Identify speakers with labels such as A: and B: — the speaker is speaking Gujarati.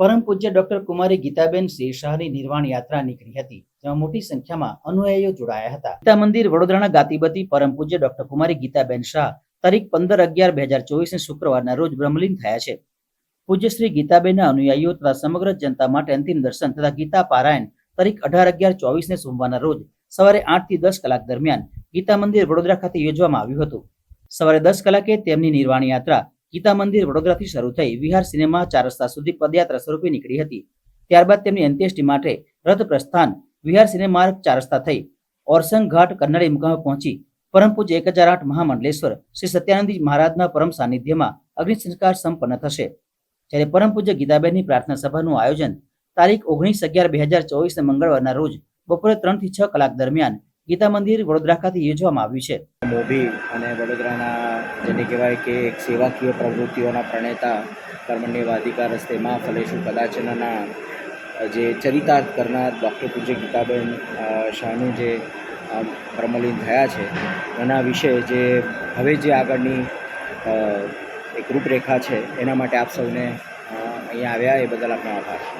A: પરમ પૂજ્ય ડોક્ટર કુમારી ગીતાબેન સિંહ શાહની નિર્વાણ યાત્રા નીકળી હતી, જેમાં મોટી સંખ્યામાં અનુયાયીઓ જોડાયા હતા. ગીતા મંદિર વડોદરાના ગાદીપતિ પરમ પૂજ્ય ડોક્ટર કુમારી ગીતાબેન શાહ તારીખ 15/11/2024 સોમવારના રોજ બ્રહ્મલીન થયા છે. પૂજ્ય શ્રી ગીતાબેનના અનુયાયીઓ તથા સમગ્ર જનતા માટે અંતિમ દર્શન તથા ગીતા પારાયણ તારીખ 18/11/24 સોમવારના રોજ સવારે 8 થી 10 કલાક દરમિયાન ગીતા મંદિર વડોદરા ખાતે યોજવામાં આવ્યું હતું. સવારે 10 કલાકે તેમની નિર્વાણ યાત્રા ગીતા મંદિર વડોદરાથી શરૂ થઈ વિહાર સિનેમા 4 રસ્તા સુધી પદયાત્રા સ્વરૂપે નીકળી હતી. ત્યારબાદ તેમની અંત્યેષ્ટિ માટે રથ પ્રસ્થાન વિહાર સિનેમા માર્ગ 4 રસ્તા થઈ ઓરસંગ ઘાટ કન્નડી મુકામે પહોંચી પરમ પૂજ્ય 1008 મહામંડલેશ્વર શ્રી સત્યાનંદજી મહારાજના પરમ સાનિધ્યમાં અગ્નિ સંસ્કાર સંપન્ન થશે. જ્યારે પરમ પૂજ્ય ગીતાબેનની પ્રાર્થના સભાનું આયોજન તારીખ 19/11/2024 મંગળવારના રોજ બપોરે 3 થી 6 કલાક દરમિયાન ગીતા મંદિર વડોદરા ખાતે યોજવામાં આવ્યું છે.
B: મોભી અને વડોદરાના જેને કહેવાય કે એક સેવાકીય પ્રવૃત્તિઓના પ્રણેતા કર્મણ્ય વાધિકા રસ્તે માં ફલેશુ કદાચનના જે ચરિતાર્થ કરનાર ડૉક્ટર પૂજ્ય ગીતાબેન શાહનું જે બ્રહ્મલીન થયા છે એના વિશે જે હવે જે આગળની એક રૂપરેખા છે એના માટે આપ સૌને અહીંયા આવ્યા એ બદલ આપનો આભાર.